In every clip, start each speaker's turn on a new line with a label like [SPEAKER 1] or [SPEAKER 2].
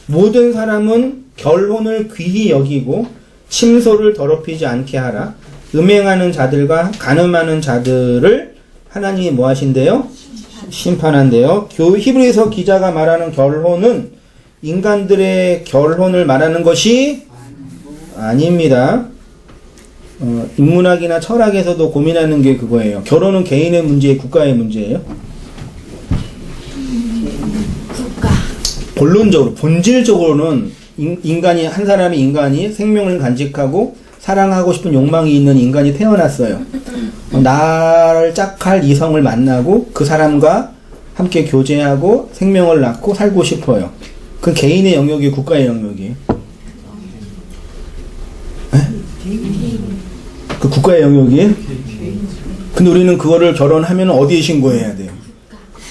[SPEAKER 1] 모든 사람은 결혼을 귀히 여기고 침소를 더럽히지 않게 하라. 음행하는 자들과 간음하는 자들을 하나님이 뭐 하신대요? 심판한대요. 히브리서 기자가 말하는 결혼은 인간들의 결혼을 말하는 것이 아닙니다. 인문학이나 철학에서도 고민하는 게 그거예요. 결혼은 개인의 문제예요, 국가의 문제예요?
[SPEAKER 2] 국가.
[SPEAKER 1] 본론적으로, 본질적으로는 한 사람이 인간이 생명을 간직하고 사랑하고 싶은 욕망이 있는 인간이 태어났어요. 나를 짝할 이성을 만나고 그 사람과 함께 교제하고 생명을 낳고 살고 싶어요. 그건 개인의 영역이 국가의 영역이에요. 그 국가의 영역이에요? 근데 우리는 그거를 결혼하면 어디에 신고해야 돼요?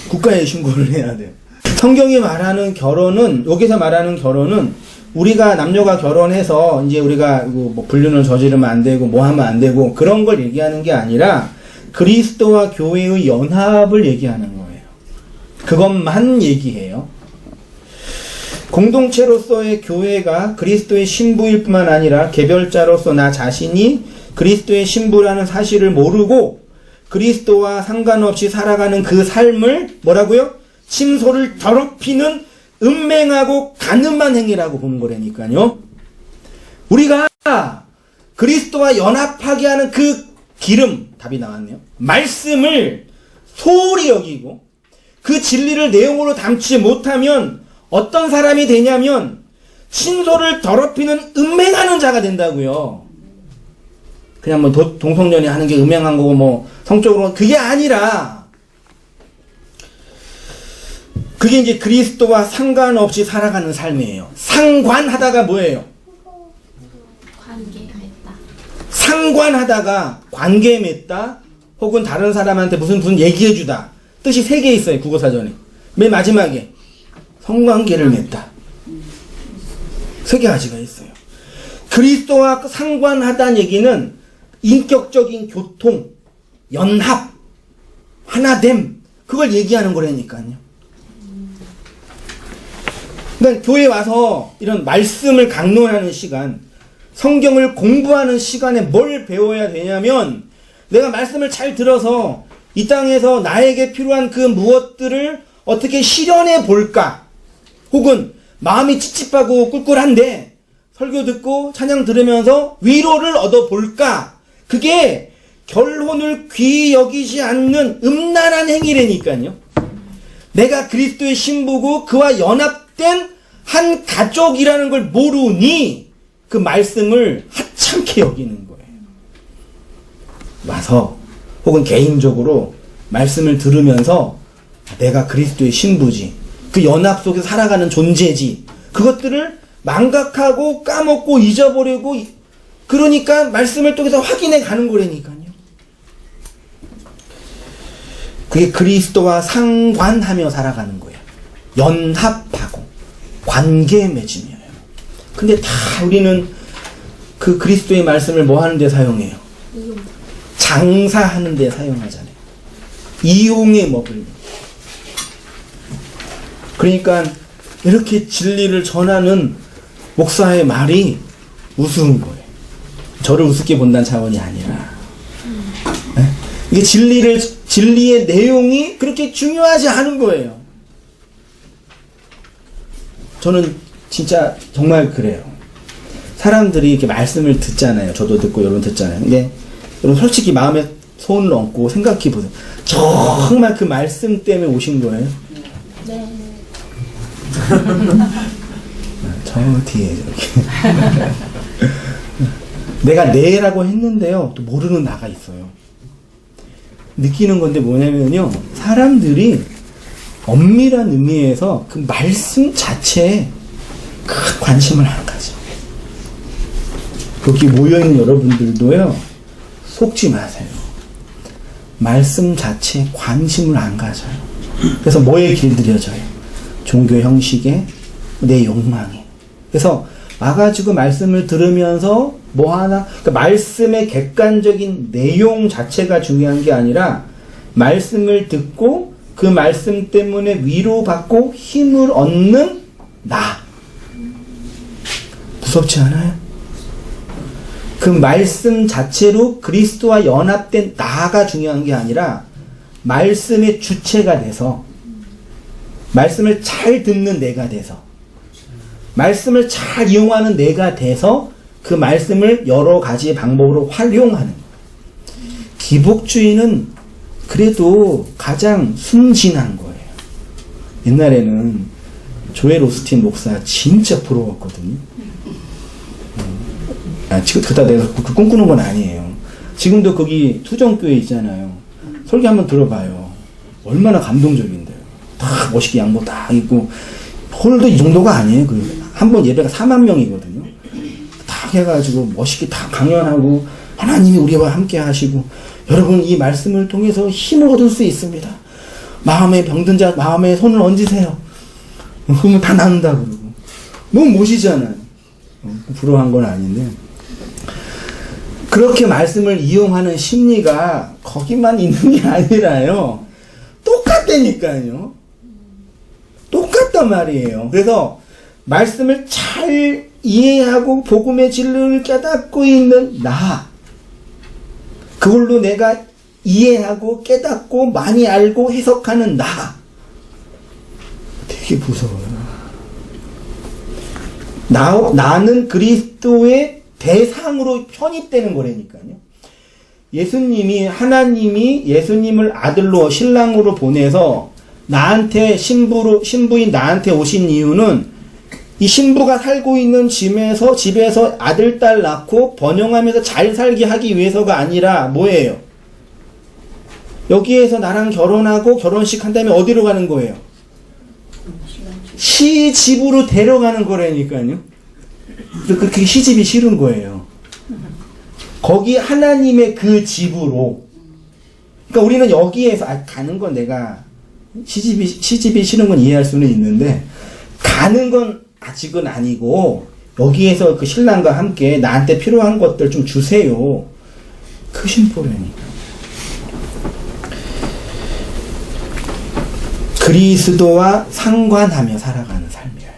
[SPEAKER 1] 국가에 신고를 해야 돼요. 성경이 말하는 결혼은, 여기서 말하는 결혼은 우리가 남녀가 결혼해서 이제 우리가 뭐 불륜을 저지르면 안 되고 뭐 하면 안 되고 그런 걸 얘기하는 게 아니라 그리스도와 교회의 연합을 얘기하는 거예요. 그것만 얘기해요. 공동체로서의 교회가 그리스도의 신부일 뿐만 아니라 개별자로서 나 자신이 그리스도의 신부라는 사실을 모르고 그리스도와 상관없이 살아가는 그 삶을 뭐라고요? 침소를 더럽히는 음행하고 간음한 행위라고 보는 거라니까요. 우리가 그리스도와 연합하게 하는 그 기름, 답이 나왔네요. 말씀을 소홀히 여기고 그 진리를 내용으로 담지 못하면 어떤 사람이 되냐면 침소를 더럽히는 음행하는 자가 된다고요. 그냥 뭐 동성연애 하는 게 음행한 거고 뭐 성적으로 그게 아니라 그게 이제 그리스도와 상관없이 살아가는 삶이에요. 상관하다가 뭐예요?
[SPEAKER 2] 관계 맺다.
[SPEAKER 1] 상관하다가 관계 맺다 혹은 다른 사람한테 무슨 얘기해주다. 뜻이 3개 있어요. 국어사전에. 맨 마지막에 성관계를 맺다. 3개 가지가 있어요. 그리스도와 상관하다는 얘기는 인격적인 교통, 연합, 하나됨, 그걸 얘기하는 거라니까요. 그러니까 교회에 와서 이런 말씀을 강론하는 시간, 성경을 공부하는 시간에 뭘 배워야 되냐면 내가 말씀을 잘 들어서 이 땅에서 나에게 필요한 그 무엇들을 어떻게 실현해 볼까? 혹은 마음이 찝찝하고 꿀꿀한데 설교 듣고 찬양 들으면서 위로를 얻어 볼까? 그게 결혼을 귀히 여기지 않는 음란한 행위라니까요. 내가 그리스도의 신부고 그와 연합된 한 가족이라는 걸 모르니 그 말씀을 하찮게 여기는 거예요. 와서 혹은 개인적으로 말씀을 들으면서 내가 그리스도의 신부지, 그 연합 속에 살아가는 존재지, 그것들을 망각하고 까먹고 잊어버리고 그러니까 말씀을 통해서 확인해 가는 거라니까요. 그게 그리스도와 상관하며 살아가는 거예요. 연합하고 관계 맺으며요. 근데 다 우리는 그 그리스도의 말씀을 뭐 하는 데 사용해요? 장사하는 데 사용하잖아요. 이용에 먹으려. 그러니까 이렇게 진리를 전하는 목사의 말이 우스운 거예요. 저를 우습게 본다는 차원이 아니라. 네? 이게 진리의 내용이 그렇게 중요하지 않은 거예요. 저는 진짜 정말 그래요. 사람들이 이렇게 말씀을 듣잖아요. 저도 듣고 여러분 듣잖아요. 근데 여러분 솔직히 마음에 손을 얹고 생각해 보세요. 정말 그 말씀 때문에 오신 거예요?
[SPEAKER 2] 네.
[SPEAKER 1] 저 뒤에 이렇게 내가 네라고 했는데요. 또 모르는 나가 있어요. 느끼는 건데 뭐냐면요. 사람들이 엄밀한 의미에서 그 말씀 자체에 큰 관심을 안 가져. 여기 모여있는 여러분들도요. 속지 마세요. 말씀 자체에 관심을 안 가져요. 그래서 뭐에 길들여져요? 종교 형식에 내 욕망에. 그래서 와가지고 말씀을 들으면서 뭐 하나, 그러니까 말씀의 객관적인 내용 자체가 중요한 게 아니라 말씀을 듣고 그 말씀 때문에 위로받고 힘을 얻는 나. 무섭지 않아요? 그 말씀 자체로 그리스도와 연합된 나가 중요한 게 아니라 말씀의 주체가 돼서 말씀을 잘 듣는 내가 돼서 말씀을 잘 이용하는 내가 돼서 그 말씀을 여러 가지 방법으로 활용하는 거예요. 기복주의는 그래도 가장 순진한 거예요. 옛날에는 조엘 오스틴 목사 진짜 부러웠거든요. 그다 내가 꿈꾸는 건 아니에요. 지금도 거기 투정교회 있잖아요. 설교 한번 들어봐요. 얼마나 감동적인데요. 다 멋있게 양복 딱 입고 홀도 이 정도가 아니에요. 한 번 예배가 4만 명이거든요. 딱 해가지고 멋있게 다 강연하고 하나님이 우리와 함께 하시고 여러분 이 말씀을 통해서 힘을 얻을 수 있습니다. 마음에 병든 자 마음에 손을 얹으세요. 그러면 다 낫는다 그러고 너무 멋이잖아요. 부러워한 건 아닌데 그렇게 말씀을 이용하는 심리가 거기만 있는 게 아니라요. 똑같다니까요. 똑같단 말이에요. 그래서 말씀을 잘 이해하고 복음의 진리를 깨닫고 있는 나, 그걸로 내가 이해하고 깨닫고 많이 알고 해석하는 나, 되게 무서워요. 나는 그리스도의 대상으로 편입되는 거라니까요. 하나님이 예수님을 아들로 신랑으로 보내서 나한테 신부인 나한테 오신 이유는 이 신부가 살고 있는 집에서 아들, 딸 낳고 번영하면서 잘 살게 하기 위해서가 아니라 뭐예요? 여기에서 나랑 결혼하고 결혼식 한 다음에 어디로 가는 거예요? 시집으로 데려가는 거라니까요. 그게 시집이 싫은 거예요. 거기 하나님의 그 집으로. 그러니까 우리는 여기에서 가는 건 내가 시집이 싫은 건 이해할 수는 있는데 가는 건 아직은 아니고 여기에서 그 신랑과 함께 나한테 필요한 것들 좀 주세요. 그 심보라니까. 그리스도와 상관하며 살아가는 삶이에요.